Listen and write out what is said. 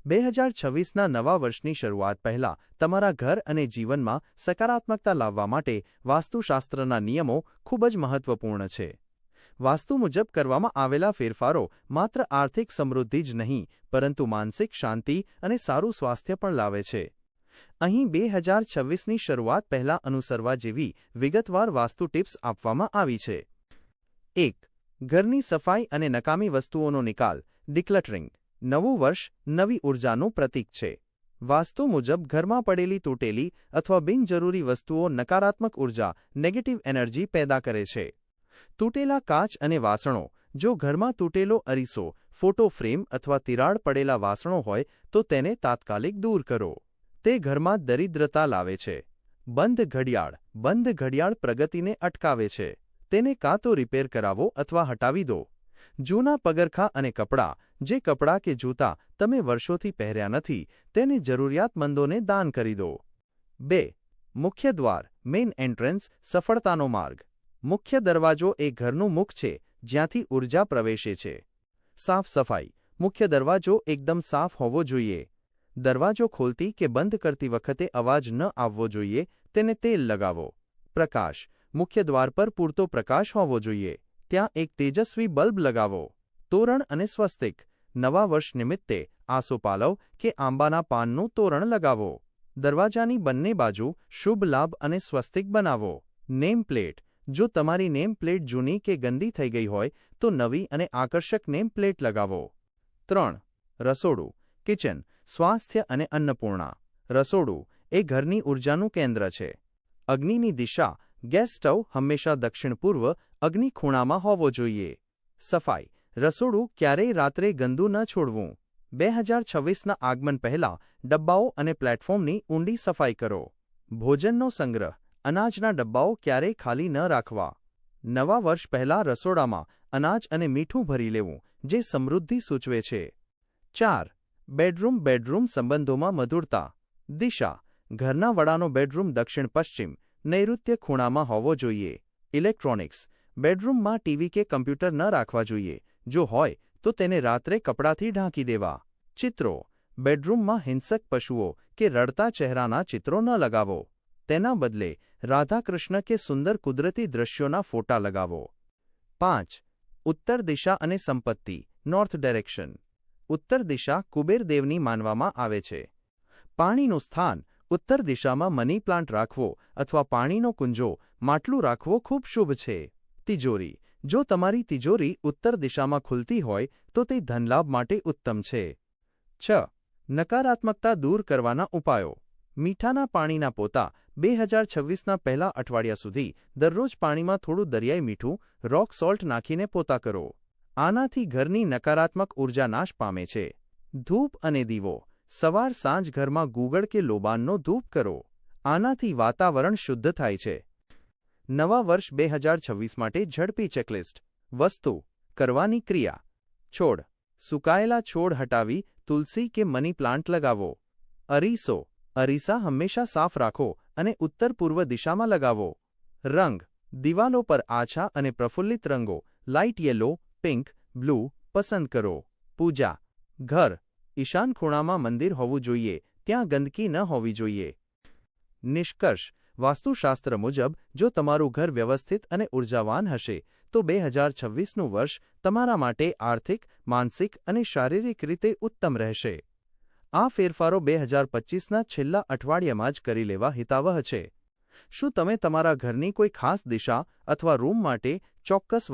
2026ના નવા વર્ષની શરૂઆત પહેલાં તમારા ઘર અને જીવનમાં સકારાત્મકતા લાવવા માટે વાસ્તુશાસ્ત્રના નિયમો ખૂબ જ મહત્વપૂર્ણ છે. વાસ્તુ મુજબ કરવામાં આવેલા ફેરફારો માત્ર આર્થિક સમૃદ્ધિ જ નહીં, પરંતુ માનસિક શાંતિ અને સારું સ્વાસ્થ્ય પણ લાવે છે. અહીં 2026ની શરૂઆત પહેલાં અનુસરવા જેવી વિગતવાર વાસ્તુ ટિપ્સ આપવામાં આવી છે. 1. ઘરની સફાઈ અને નકામી વસ્તુઓનો નિકાલ. ડિક્લટરિંગ. નવું વર્ષ નવી ઉર્જાનું પ્રતીક છે. વાસ્તુ મુજબ ઘરમાં પડેલી તૂટેલી અથવા બિનજરૂરી વસ્તુઓ નકારાત્મક ઉર્જા નેગેટિવ એનર્જી પેદા કરે છે. તૂટેલા કાચ અને વાસણો. જો ઘરમાં તૂટેલો અરીસો, ફોટો ફ્રેમ અથવા તિરાડ પડેલા વાસણો હોય તો તેને તાત્કાલિક દૂર કરો. તે ઘરમાં દરિદ્રતા લાવે છે. બંધ ઘડિયાળ. બંધ ઘડિયાળ પ્રગતિને અટકાવે છે. તેને કાં તો રિપેર કરાવો અથવા હટાવી દો. જૂના પગરખાં અને કપડાં. જે કપડાં કે જૂતા તમે વર્ષોથી પહેર્યા નથી, તેને જરૂરિયાતમંદોને દાન કરી દો. 2. મુખ્ય દ્વાર. Main entrance. સફળતાનો માર્ગ. મુખ્ય દરવાજો એ ઘરનું મુખ છે, જ્યાંથી ઉર્જા પ્રવેશે છે. સાફ સફાઈ. મુખ્ય દરવાજો એકદમ સાફ હોવો જોઈએ. દરવાજો ખોલતી કે બંધ કરતી વખતે અવાજ ન આવવો જોઈએ. તેને તેલ લગાવો. પ્રકાશ. મુખ્ય દ્વાર પર પૂરતો પ્રકાશ હોવો જોઈએ. ત્યાં એક તેજસ્વી બલ્બ લગાવો. તોરણ અને સ્વસ્તિક. નવા વર્ષ નિમિત્તે આસોપાલવ કે આંબાના પાનનું તોરણ લગાવો. દરવાજાની બંને બાજુ શુભ લાભ અને સ્વસ્તિક બનાવો. Name plate. જો તમારી નેમ પ્લેટ જૂની કે ગંદી થઈ ગઈ હોય તો નવી અને આકર્ષક નેમ પ્લેટ લગાવો. 3. રસોડું. કિચન. સ્વાસ્થ્ય અને અન્નપૂર્ણા. રસોડું એ ઘરની ઉર્જાનું કેન્દ્ર છે. અગ્નિની દિશા. ગેસ સ્ટવ હંમેશા દક્ષિણ પૂર્વ અગ્નિ ખૂણામાં હોવો જોઈએ. સફાઈ. રસોડું ક્યારેય રાત્રે ગંદુ ન છોડવું. 2026ના આગમન પહેલાં ડબ્બાઓ અને પ્લેટફોર્મની ઊંડી સફાઈ કરો. ભોજનનો સંગ્રહ. અનાજના ડબ્બાઓ ક્યારેય ખાલી ન રાખવા. નવા વર્ષ પહેલાં રસોડામાં અનાજ અને મીઠું ભરી લેવું, જે સમૃદ્ધિ સૂચવે છે. 4. બેડરૂમ. બેડરૂમ સંબંધોમાં મધુરતા. દિશા. ઘરના વડાનો બેડરૂમ દક્ષિણ પશ્ચિમ નૈઋત્ય ખૂણામાં હોવો જોઈએ. ઇલેક્ટ્રોનિક્સ. બેડરૂમમાં ટીવી કે કમ્પ્યુટર ન રાખવા જોઈએ. જો હોય તો તેને રાત્રે કપડાથી ઢાંકી દેવા. ચિત્રો. બેડરૂમમાં હિંસક પશુઓ કે રડતા ચહેરાના ચિત્રો ન લગાવો. તેના બદલે રાધા કૃષ્ણ કે સુંદર કુદરતી દૃશ્યોના ફોટા લગાવો. 5. ઉત્તર દિશા અને સંપત્તિ. North direction. ઉત્તર દિશા કુબેર દેવની માનવામાં આવે છે. પાણીનું સ્થાન. ઉત્તર દિશામાં મની પ્લાન્ટ રાખવો અથવા પાણીનો કુંજો માટલું રાખવો ખૂબ શુભ છે. તિજોરી. જો તમારી તિજોરી ઉત્તર દિશામાં ખુલતી હોય તો તે ધનલાભ માટે ઉત્તમ છે. 6. નકારાત્મકતા દૂર કરવાના ઉપાયો. મીઠાના પાણીના પોતા. 2026ના પહેલા અઠવાડિયા સુધી દરરોજ પાણીમાં થોડું દરિયાઈ મીઠું રોક સોલ્ટ નાખીને પોતા કરો. આનાથી ઘરની નકારાત્મક ઉર્જા નાશ પામે છે. ધૂપ અને દીવો. સવાર સાંજ ઘરમાં ગુગળ કે લોબાનનો ધૂપ કરો. આનાથી વાતાવરણ શુદ્ધ થાય છે. નવા વર્ષ 2026 માટે ઝડપી ચેકલિસ્ટ. વસ્તુ. કરવાની ક્રિયા. છોડ. સુકાયેલા છોડ હટાવી તુલસી કે મની પ્લાન્ટ લગાવો. અરીસો. અરીસા હંમેશા સાફ રાખો અને ઉત્તર પૂર્વ દિશામાં લગાવો. રંગ. દિવાલો પર આછા અને પ્રફુલ્લિત રંગો લાઇટ યેલો, પિંક, બ્લુ પસંદ કરો. પૂજા. ઘર. ઈશાન ખૂણામાં મંદિર હોવું જોઈએ. ત્યાં ગંદકી ન હોવી જોઈએ. નિષ્કર્ષ. વાસ્તુશાસ્ત્ર મુજબ જો તમારું ઘર વ્યવસ્થિત અને ઉર્જાવાન હશે તો 2026નું વર્ષ તમારા માટે આર્થિક, માનસિક અને શારીરિક રીતે ઉત્તમ રહેશે. આ ફેરફારો 2025ના છેલ્લા અઠવાડિયામાં જ કરી લેવા હિતાવહ છે. શું તમે તમારા ઘરની કોઈ ખાસ દિશા અથવા રૂમ માટે ચોક્કસ